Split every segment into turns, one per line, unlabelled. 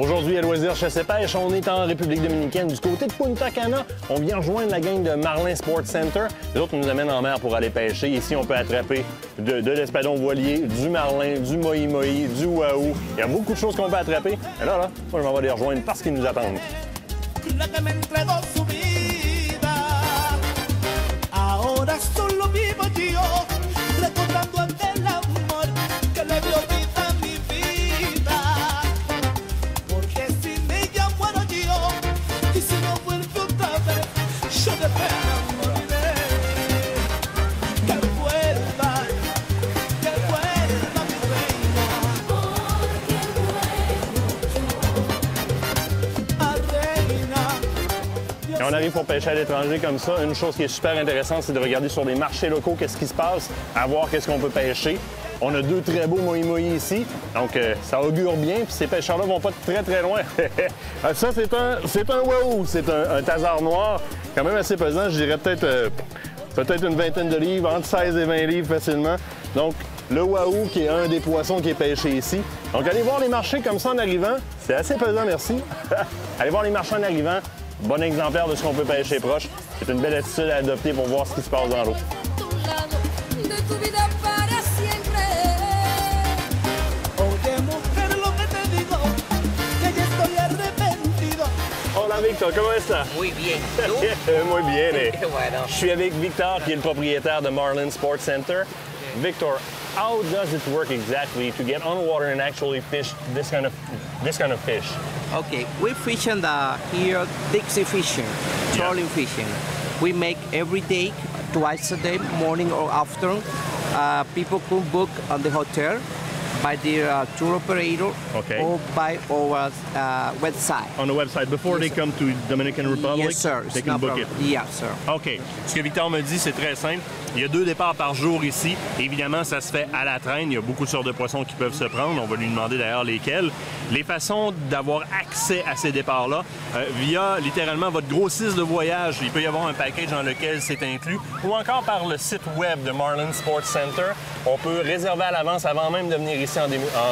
Aujourd'hui, à Loisirs Chasse et Pêche, on est en République dominicaine. Du côté de Punta Cana, on vient rejoindre la gang de Marlin Sports Center. Les autres nous amènent en mer pour aller pêcher. Ici, on peut attraper de l'espadon voilier, du marlin, du mohi-mohi, du wahoo. Il y a beaucoup de choses qu'on peut attraper. Et là, moi, je m'en vais les rejoindre parce qu'ils nous attendent. Quand on arrive pour pêcher à l'étranger comme ça, une chose qui est super intéressante, c'est de regarder sur les marchés locaux qu'est-ce qui se passe, à voir qu'est-ce qu'on peut pêcher. On a deux très beaux mohi-mohi ici, donc ça augure bien, puis ces pêcheurs-là vont pas très loin. Ça, c'est un wahoo, c'est un tasard noir, quand même assez pesant, je dirais peut-être une vingtaine de livres, entre 16 et 20 livres facilement. Donc, le wahoo qui est un des poissons qui est pêché ici. Donc, allez voir les marchés comme ça en arrivant, c'est assez pesant, merci. Allez voir les marchés en arrivant. Bon exemplaire de ce qu'on peut pêcher proche. C'est une belle attitude à adopter pour voir ce qui se passe dans l'eau. Hola Victor, comment est-ce?
Muy bien.
Muy bien.
Bueno.
Je suis avec Victor, qui est le propriétaire de Marlin Sports Center. Victor, how does it work exactly to get on water and actually fish this kind of fish?
Okay, we fish in here deep sea fishing, trolling fishing. We make every day, twice a day, morning or afternoon. People can book on the hotel by the tour operator or by our website.
On the website, before they come to Dominican Republic,
yes, sir.
They can book it?
Yes, sir.
OK. Ce que Victor me dit, c'est très simple. Il y a 2 départs par jour ici. Évidemment, ça se fait à la traîne. Il y a beaucoup de sortes de poissons qui peuvent se prendre. On va lui demander d'ailleurs lesquels. Les façons d'avoir accès à ces départs-là, via littéralement votre grossiste de voyage. Il peut y avoir un package dans lequel c'est inclus. Ou encore par le site web de Marlin Sports Center. On peut réserver à l'avance avant même de venir ici en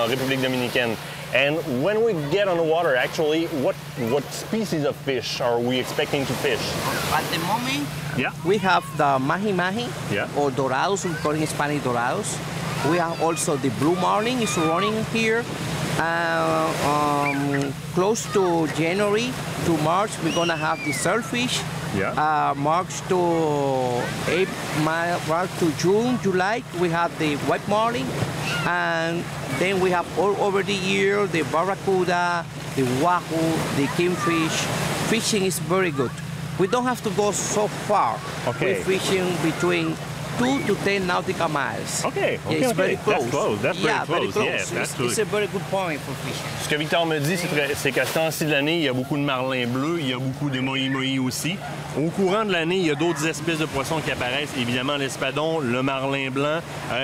République dominicaine. And when we get on the water, actually, what species of fish are we expecting to fish?
At the moment, we have the mahi-mahi, or dorados, we call it in Spanish dorados. We have also the blue marlin is running here. Close to January to March, we're gonna have the sailfish. March to June, July, we have the white marlin. And then we have all over the year the barracuda, the wahoo, the kingfish. Fishing is very good. We don't have to go so far.
Okay.
We're fishing between 2 to 10 nautical miles.
Okay.
It's very close.
That's close. That's very close.
Very close.
Yes,
It's a very good point for fishing.
Ce que Victor me dit, c'est qu'à ce temps-ci de l'année, il y a beaucoup de marlins bleus, il y a beaucoup de mohi-mohi aussi. Au courant de l'année, il y a d'autres espèces de poissons qui apparaissent. Évidemment, l'espadon, le marlin blanc,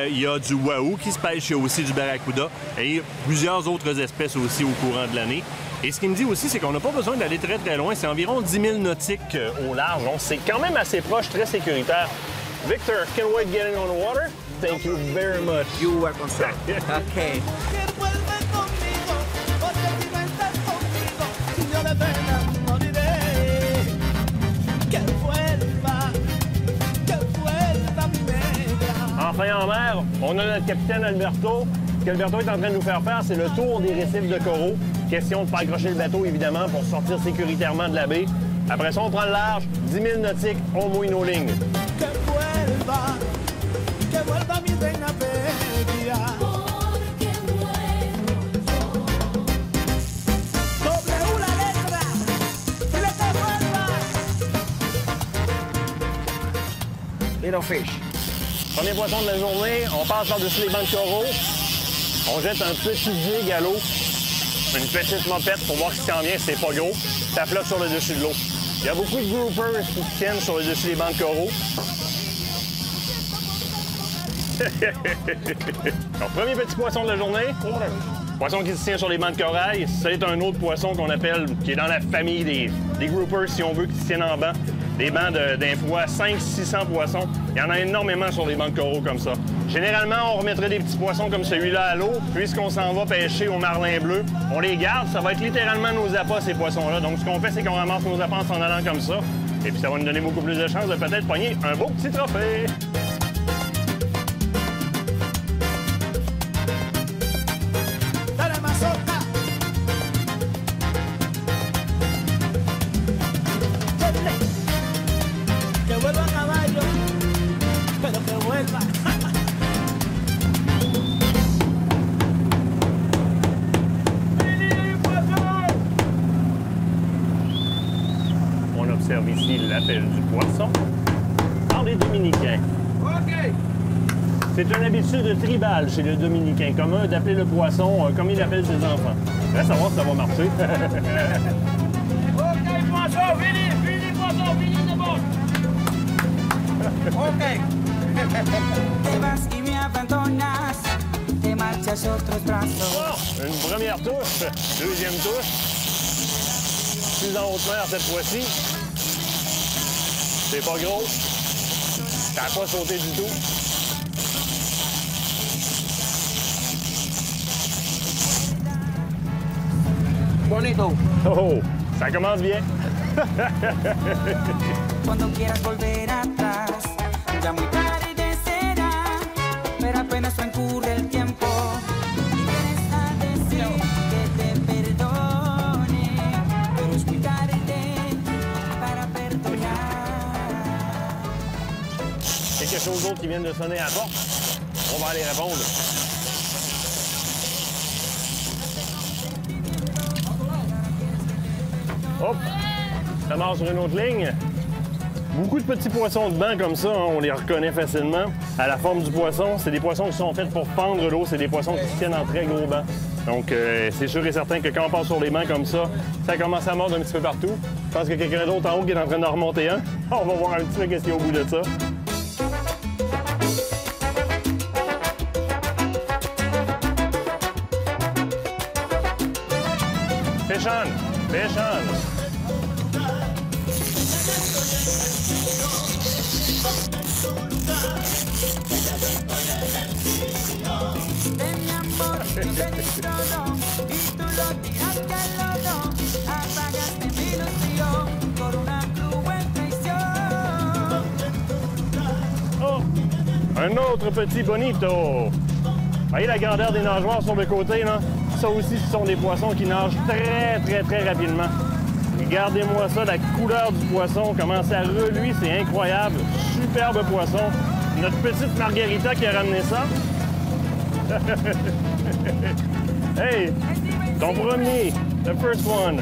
il y a du wahoo qui se pêche, il y a aussi du barracuda et plusieurs autres espèces aussi au courant de l'année. Et ce qu'il me dit aussi, c'est qu'on n'a pas besoin d'aller très loin. C'est environ 10 000 nautiques au large. Donc, c'est quand même assez proche, très sécuritaire. Victor, can't wait getting on the water. Thank you very much.
You're welcome, sir. Okay. Enfin en mer, on a notre capitaine Alberto. Ce qu'Alberto est en train de nous faire faire, c'est le tour des récifs de coraux. Question de faire accrocher le bateau, évidemment, pour sortir sécuritairement de la baie. Après ça, on prend le large, 10 000 nautiques, on mouille nos lignes. Little fish. Premier poisson de la journée, on passe par-dessus les bancs de coraux. On jette un petit jig à l'eau, une petite mopette pour voir si ça en vient, c'est pas gros. Ça flotte sur le dessus de l'eau. Il y a beaucoup de groupers qui tiennent sur le dessus des bancs de coraux. Alors, premier petit poisson de la journée. Poisson qui se tient sur les bancs de corail. C'est un autre poisson qu'on appelle, qui est dans la famille des
des groupers si on veut qui se tiennent en banc. Des bancs d'un poids 500-600 poissons. Il y en a énormément sur les bancs de coraux comme ça. Généralement, on remettrait des petits poissons comme celui-là à l'eau. Puisqu'on s'en va pêcher au marlin bleu, on les garde. Ça va être littéralement nos appâts, ces poissons-là. Donc, ce qu'on fait, c'est qu'on ramasse nos appâts en s'en allant comme ça. Et puis, ça va nous donner beaucoup plus de chances de peut-être pogner un beau petit trophée. On observe ici l'appel du poisson par les Dominicains.
OK.
C'est une habitude tribale chez les Dominicains commun d'appeler le poisson comme il appelle ses enfants. Reste à voir si ça va marcher.
OK, poisson, fini, poisson, fini d'abord. OK.
Te vas y me abandonas, te marchas otros brazos.
Bon, une première touche, deuxième touche. Plus en haute mer cette fois-ci. C'est pas gros. Ça n'a pas sauté du tout.
Bonito.
Oh, ça commence bien.
Cuando quieras volver atrás, ya muy tarde será, pero apenas transcurre el tiempo y vienes a decir que te perdone, pero es muy tarde para perdonar.
Quelque chose d'autre qui vient de sonner à la porte. On va aller répondre. Hop! Ça marche sur une autre ligne. Beaucoup de petits poissons de banc comme ça, hein, on les reconnaît facilement. À la forme du poisson, c'est des poissons qui sont faits pour fendre l'eau, c'est des poissons qui se tiennent en très gros bancs. Donc, c'est sûr et certain que quand on passe sur les bancs comme ça, ça commence à mordre un petit peu partout. Je pense qu'il y a quelqu'un d'autre en haut qui est en train de remonter un. On va voir un petit peu qu'est-ce qu'il y a au bout de ça. Fish on! Fish on!
De mi amor, yo te di todo y tú lo tiraste al lodo, apagaste mi ilusión por una cruel traición.
Oh! Un autre petit bonito! Voyez la grandeur des nageoires sur le côté, là? Ça aussi, ce sont des poissons qui nagent très, très, très rapidement. Regardez-moi ça, la couleur du poisson, comment ça reluit, c'est incroyable. Superbe poisson. Notre petite Margarita qui a ramené ça. Hey! Ton premier! The first one!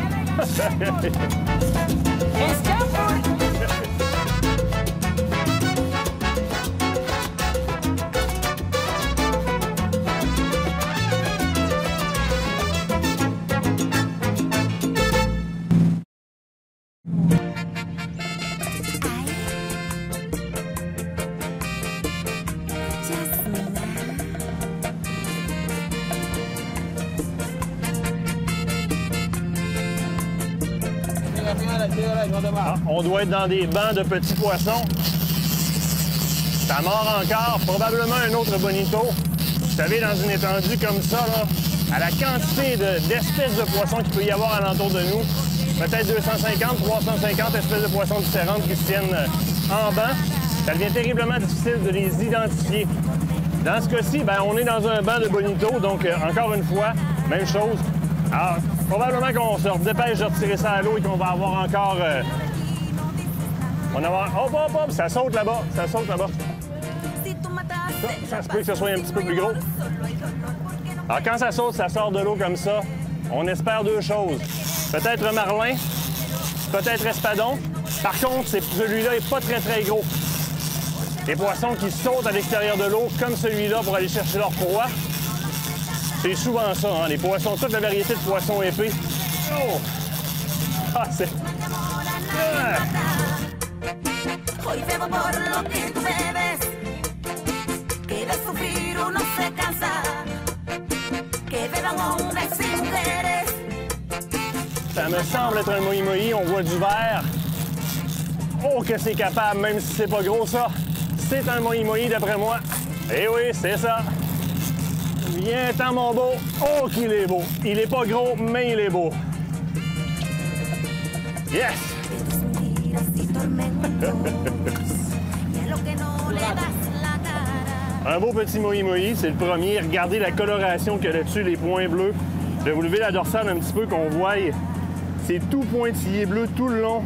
Ah, on doit être dans des bancs de petits poissons. Ça mord encore, probablement un autre bonito. Vous savez, dans une étendue comme ça, là, à la quantité d'espèces de poissons qu'il peut y avoir alentour de nous, peut-être 250, 350 espèces de poissons différentes qui se tiennent en banc, ça devient terriblement difficile de les identifier. Dans ce cas-ci, ben, on est dans un banc de bonito, donc encore une fois, même chose. Alors, probablement qu'on se dépêche de retirer ça à l'eau et qu'on va avoir encore... on va avoir... Hop, hop, hop! Ça saute là-bas! Ça saute là-bas! Ça se peut que ce soit un petit peu plus gros. Alors, quand ça saute, ça sort de l'eau comme ça. On espère deux choses. Peut-être marlin, peut-être espadon. Par contre, celui-là n'est pas très, très gros. Les poissons qui sautent à l'extérieur de l'eau, comme celui-là, pour aller chercher leur proie, c'est souvent ça, hein? Les poissons, toute la variété de poissons épais. Oh! Ah, c'est... Ah! Ça me semble être un moi-moi. On voit du vert. Oh, que c'est capable, même si c'est pas gros, ça. C'est un moi-moi, d'après moi. Eh oui, c'est ça. Viens-t'en, mon beau. Oh, qu'il est beau. Il est pas gros, mais il est beau. Yes! Un beau petit moi-moi, c'est le premier. Regardez la coloration qu'il y a là-dessus, les points bleus. Je vais vous lever la dorsale un petit peu qu'on voie. C'est tout pointillé bleu tout le long.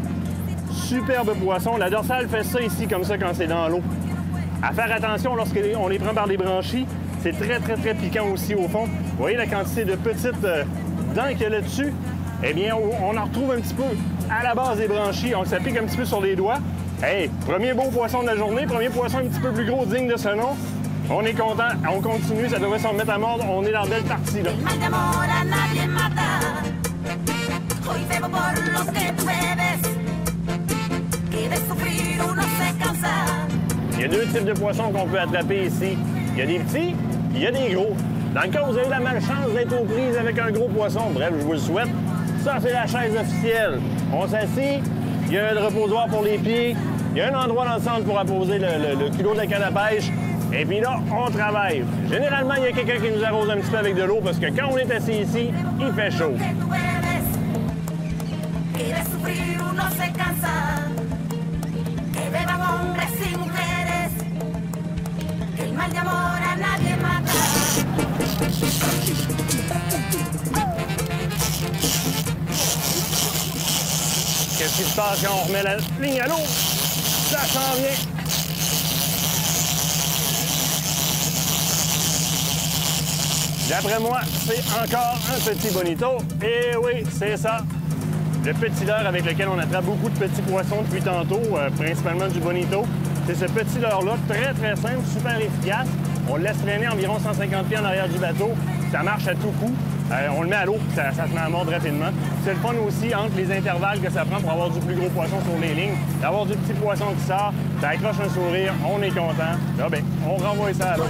Superbe poisson. La dorsale fait ça ici, comme ça, quand c'est dans l'eau. À faire attention lorsqu'on les prend par les branchies. C'est très, très, très piquant aussi au fond. Vous voyez la quantité de petites dents qu'il y a là-dessus? Eh bien, on en retrouve un petit peu à la base des branchies. Donc, ça pique un petit peu sur les doigts. Hey, premier beau poisson de la journée. Premier poisson un petit peu plus gros, digne de ce nom. On est content. On continue. Ça devrait s'en remettre à mordre. On est dans la belle partie, là. Il y a deux types de poissons qu'on peut attraper ici. Il y a des petits, il y a des gros. Dans le cas où vous avez la malchance d'être aux prises avec un gros poisson, bref, je vous le souhaite, ça, c'est la chaise officielle. On s'assied, il y a un reposoir pour les pieds, il y a un endroit dans le centre pour apposer le culot de la canne à pêche, et puis là, on travaille. Généralement, il y a quelqu'un qui nous arrose un petit peu avec de l'eau, parce que quand on est assis ici, il fait chaud. Qu'est-ce qui se passe quand on remet la ligne à l'eau? Ça s'en vient. D'après moi, c'est encore un petit bonito. Et oui, c'est ça. Le petit leurre avec lequel on attrape beaucoup de petits poissons depuis tantôt, principalement du bonito. C'est ce petit leurre-là, très, très simple, super efficace. On le laisse traîner environ 150 pieds en arrière du bateau. Ça marche à tout coup. On le met à l'eau, ça se met à mordre rapidement. C'est le fun aussi entre les intervalles que ça prend pour avoir du plus gros poisson sur les lignes. D'avoir du petit poisson qui sort, ça accroche un sourire, on est content. Là, ben, on renvoie ça à l'eau.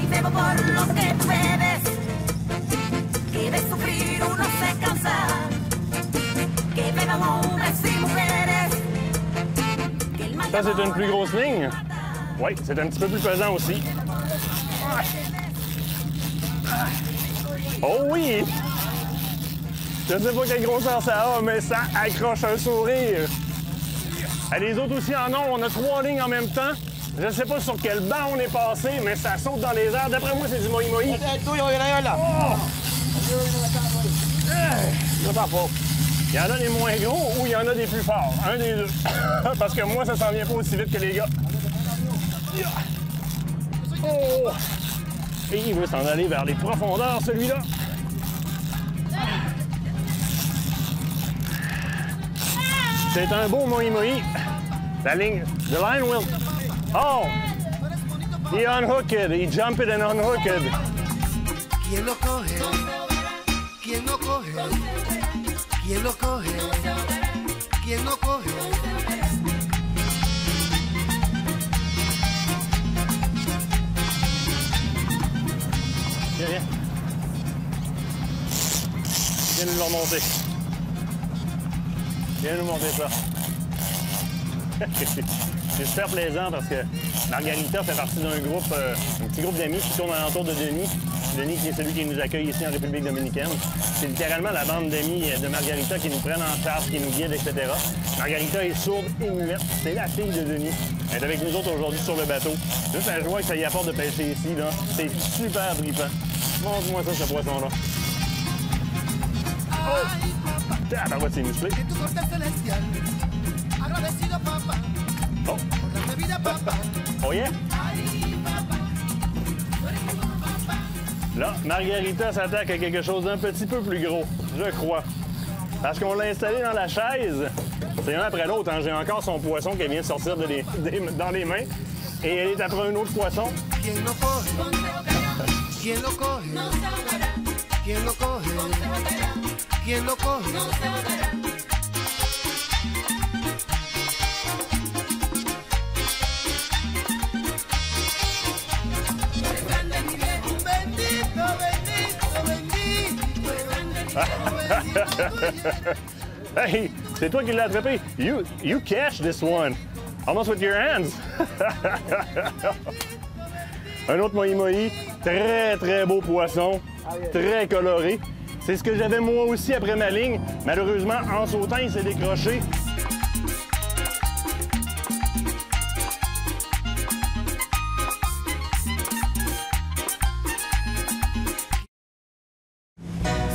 Ça, c'est une plus grosse ligne. Oui, c'est un petit peu plus pesant aussi. Oh oui! Je ne sais pas quelle grosseur ça a, mais ça accroche un sourire. Et les autres aussi en ont. On a 3 lignes en même temps. Je ne sais pas sur quel banc on est passé, mais ça saute dans les airs. D'après moi, c'est du moi-moi. Oh! Il y en a des moins gros ou il y en a des plus forts. Un des deux. Parce que moi, ça s'en vient pas aussi vite que les gars. Oh! Et il veut s'en aller vers les profondeurs, celui-là. C'est un beau moi-moi. La ligne... The line will... Oh! He unhooked it. He jumped it and unhooked it.
¿Quién lo coge? ¿Quién lo coge? ¿Quién lo coge? ¿Quién lo coge?
Viens. Viens nous le remonter. Viens nous monter ça. C'est super plaisant parce que Margarita fait partie d'un groupe, un petit groupe d'amis qui tourne alentour de Denis. Denis, qui est celui qui nous accueille ici en République dominicaine. C'est littéralement la bande d'amis de Margarita qui nous prennent en charge, qui nous guide, etc. Margarita est sourde et muette. C'est la fille de Denis. Elle est avec nous autres aujourd'hui sur le bateau. Juste la joie que ça y apporte de pêcher ici, là. C'est super trippant. Montre-moi ça, ce poisson-là. Oh! Tabarouette, c'est musclé. Oh! Oh yeah! Là, Margarita s'attaque à quelque chose d'un petit peu plus gros, je crois. Parce qu'on l'a installé dans la chaise. C'est un après l'autre. Hein. J'ai encore son poisson qui vient de sortir dans les mains. Et elle est après un autre poisson.
¿Quién lo coge? ¿Quién lo coge? ¿Quién lo coge? ¿Quién lo coge?
Hey, c'est toi qui l'as attrapé. You catch this one. Almost with your hands. Un autre moi-moi, très, très beau poisson, très coloré. C'est ce que j'avais moi aussi après ma ligne. Malheureusement, en sautant, il s'est décroché.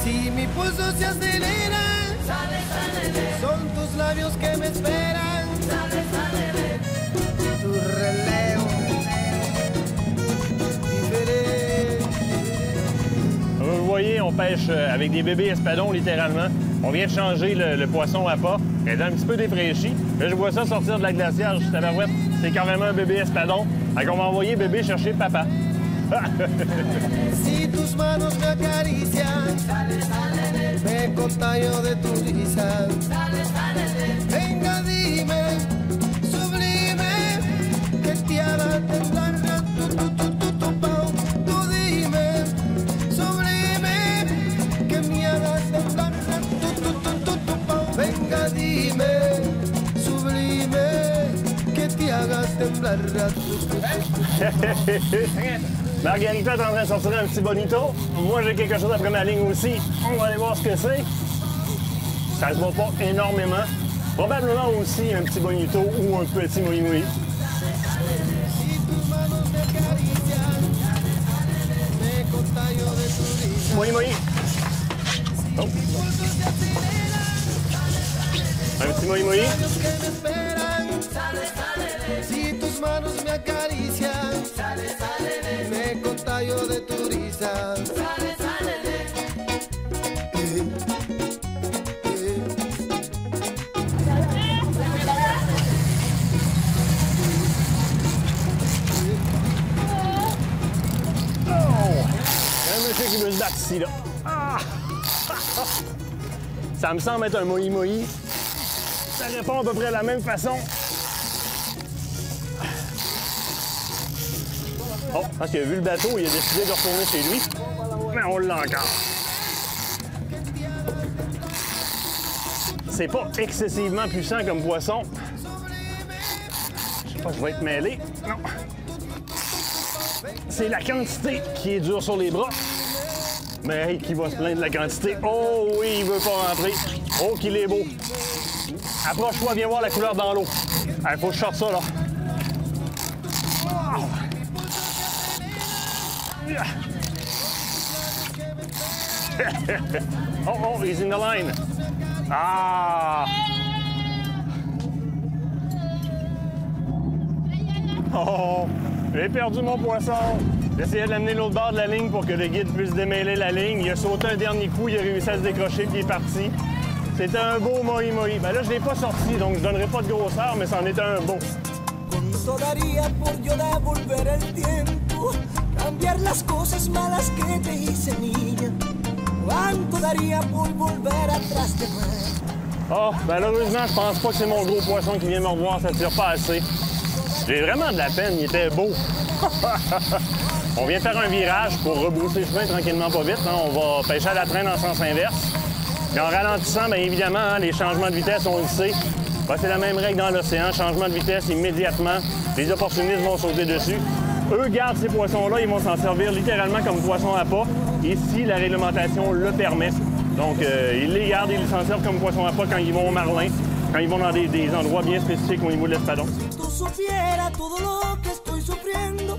Si mi pulso se acelera, son tus labios que me esperan. Tu relevo diferente.
Vous voyez, on pêche avec des bébés espadons, littéralement. On vient de changer le poisson à pas. Il est un petit peu défraîchi. Là, je vois ça sortir de la glacière. Je suis tabarouette. C'est carrément un bébé espadon. Donc, on va envoyer bébé chercher papa.
Si tus manos me acarician, me contagio de tu risa. Venga, dime, sublime, que te haga temblar tu pau. Tú dime, sublime, que me hagas temblar tu pau. Venga, dime, sublime, que te hagas temblar
Margarita est en train de sortir un petit bonito. Moi, j'ai quelque chose après ma ligne aussi. On va aller voir ce que c'est. Ça se voit pas énormément. Probablement aussi un petit bonito ou un petit moi-moi. Moi-moi. Oh. Un petit moi-moi.
Si tus manos me acarician, me contagio de tu risa.
Un monsieur qui veut se battre ici, là. Ah! Ça me semble être un moi-moi. Ça répond à peu près de la même façon. Oh, parce qu'il a vu le bateau, il a décidé de retourner chez lui. Mais on l'a encore. C'est pas excessivement puissant comme poisson. Je sais pas, je vais être mêlé. Non. C'est la quantité qui est dure sur les bras. Mais hey, qui va se plaindre de la quantité? Oh oui, il veut pas rentrer. Oh, qu'il est beau. Approche-toi, viens voir la couleur dans l'eau. Il faut que je sorte ça, là. Wow. Oh, he's in the line. Ah! Oh, j'ai perdu mon poisson. J'essayais de l'amener de l'autre bord de la ligne pour que le guide puisse démêler la ligne. Il a sauté un dernier coup, il a réussi à se décrocher, puis il est parti. C'était un beau moi-moi. Ben là, je l'ai pas sorti, donc je donnerai pas de grosseur, mais c'en était un beau.
Cuánto daría por yo devolver el tiempo, cambiar las cosas malas que te hice niña. Cuánto daría por volver atrás de moi.
Oh, malheureusement, je pense pas que c'est mon gros poisson qui vient me revoir, ça tire pas assez. J'ai vraiment de la peine, il était beau. On vient de faire un virage pour rebrousser le chemin tranquillement pas vite. Hein. On va pêcher à la traîne en sens inverse. Et en ralentissant, bien évidemment, hein, les changements de vitesse, on le sait. Ben, c'est la même règle dans l'océan. Changement de vitesse immédiatement. Les opportunistes vont sauter dessus. Eux gardent ces poissons-là, ils vont s'en servir littéralement comme poissons à pas. Et si la réglementation le permet. Donc, ils les gardent, ils s'en servent comme poissons à pas quand ils vont au marlin, quand ils vont dans des endroits bien spécifiques au niveau de l'espadon.
Si tú supieras todo lo que estoy sufriendo,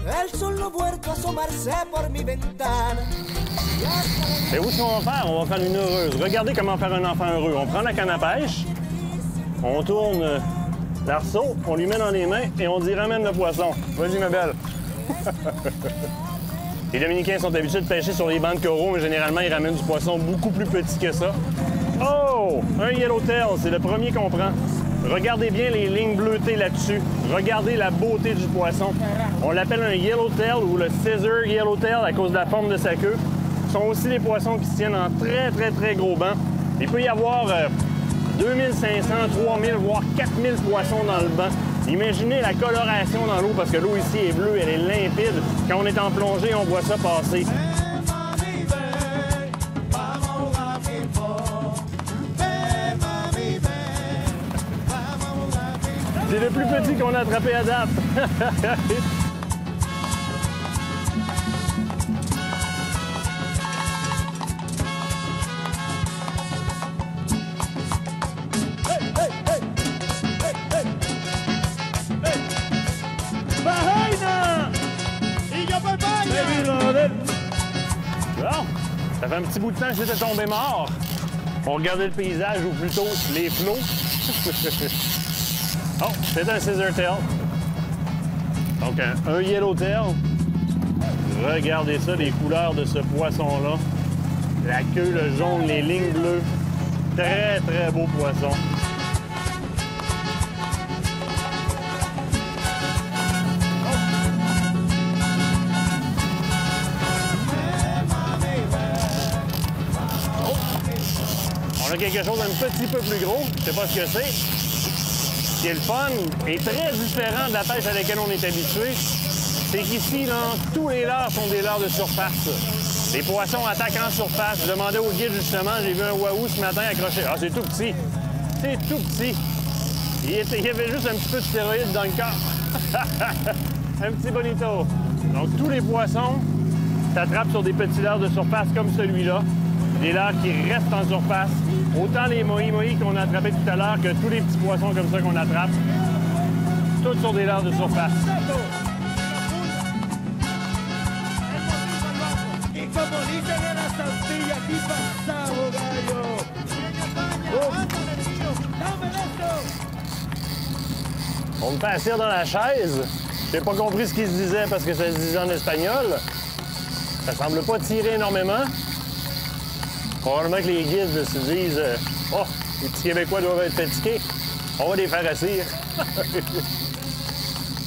el sol no ha vuelto a asomarse por mi ventana.
Et où est-ce qu'on va faire? On va faire une heureuse. Regardez comment faire un enfant heureux. On prend la canne à pêche, on tourne l'arceau, on lui met dans les mains et on dit « ramène le poisson ». Vas-y, ma belle. Les Dominicains sont habitués de pêcher sur les bancs de coraux, mais généralement, ils ramènent du poisson beaucoup plus petit que ça. Oh! Un yellowtail, c'est le premier qu'on prend. Regardez bien les lignes bleutées là-dessus. Regardez la beauté du poisson. On l'appelle un yellowtail ou le scissor yellowtail à cause de la forme de sa queue. Ce sont aussi des poissons qui se tiennent en très, très, très gros bancs. Il peut y avoir 2500, 3000, voire 4000 poissons dans le banc. Imaginez la coloration dans l'eau, parce que l'eau ici est bleue, elle est limpide. Quand on est en plongée, on voit ça passer. C'est le plus petit qu'on a attrapé à date. Bon, ça fait un petit bout de temps que j'étais tombé mort. On regardait le paysage, ou plutôt les flots. Oh, c'est un scissortail. Donc, un yellowtail. Regardez ça, les couleurs de ce poisson-là. La queue, le jaune, les lignes bleues. Très, très beau poisson. On a quelque chose d'un petit peu plus gros. Je sais pas ce que c'est. Ce qui est le fun et très différent de la pêche à laquelle on est habitué, c'est qu'ici, tous les leurres sont des leurres de surface. Les poissons attaquent en surface. Je demandais au guide, justement, j'ai vu un wahoo ce matin accroché. Ah, c'est tout petit. C'est tout petit. Il y avait juste un petit peu de stéroïde dans le corps. Un petit bonito. Donc, tous les poissons s'attrapent sur des petits leurres de surface comme celui-là. Des leurres qui restent en surface. Autant les mohi-mohi qu'on a attrapés tout à l'heure que tous les petits poissons comme ça qu'on attrape. Tous sur des leurres de surface. On me fait asseoir dans la chaise. J'ai pas compris ce qu'il se disait parce que ça se disait en espagnol. Ça semble pas tirer énormément. Probablement que les guides se disent oh, les petits Québécois doivent être fatigués. On va les faire assir.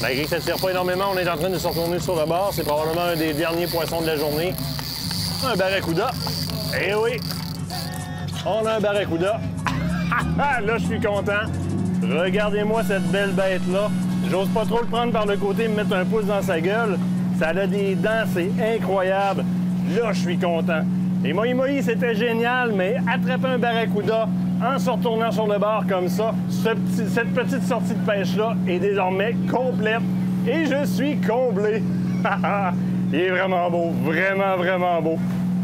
Malgré que ça ne tire pas énormément, on est en train de se retourner sur le bord. C'est probablement un des derniers poissons de la journée. Un barracuda. Eh oui! On a un barracuda. Là, je suis content. Regardez-moi cette belle bête-là. J'ose pas trop le prendre par le côté et me mettre un pouce dans sa gueule. Ça a des dents, c'est incroyable. Là, je suis content. Les mohi-mohi, c'était génial, mais attraper un barracuda en se retournant sur le bord comme ça, cette petite sortie de pêche-là est désormais complète et je suis comblé. Il est vraiment beau, vraiment, vraiment beau.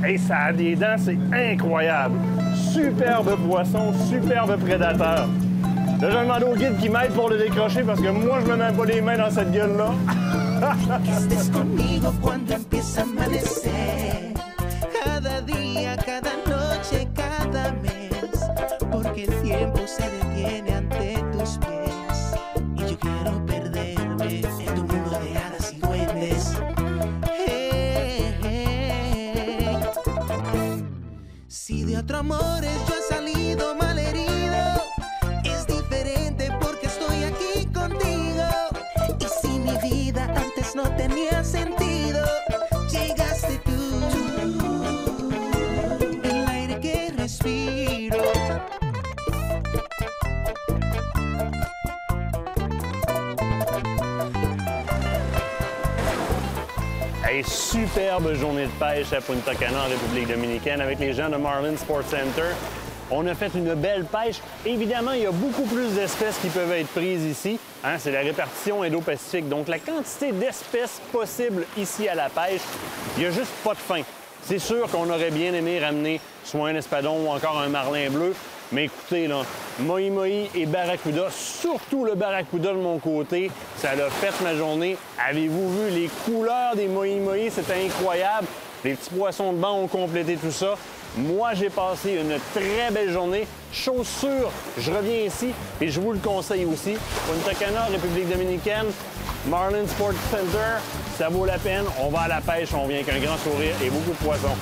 Et ça a des dents, c'est incroyable. Superbe poisson, superbe prédateur. Là, je demande au guide qui m'aide pour le décrocher parce que moi, je me mets pas les mains dans cette gueule-là.
Cada día, cada noche, cada mes, porque el tiempo se detiene ante tus pies y yo quiero perderme en tu mundo de hadas y duendes. Hey, hey. Si de otro amores yo he salido malherido, es diferente porque estoy aquí contigo. Y si mi vida antes no tenía sentido, llegaste tú.
Hey, superbe journée de pêche à Punta Cana en République dominicaine avec les gens de Marlin Sports Center. On a fait une belle pêche. Évidemment, il y a beaucoup plus d'espèces qui peuvent être prises ici. Hein, c'est la répartition Indo-Pacifique. Donc, la quantité d'espèces possibles ici à la pêche, il n'y a juste pas de fin. C'est sûr qu'on aurait bien aimé ramener soit un espadon ou encore un marlin bleu. Mais écoutez, là, mohi-mohi et barracuda, surtout le barracuda de mon côté, ça a fait ma journée. Avez-vous vu les couleurs des mohi-mohi? C'était incroyable. Les petits poissons de banc ont complété tout ça. Moi, j'ai passé une très belle journée. Chose sûre, je reviens ici et je vous le conseille aussi. Punta Cana, République dominicaine, Marlin Sports Center, ça vaut la peine. On va à la pêche, on vient avec un grand sourire et beaucoup de poissons.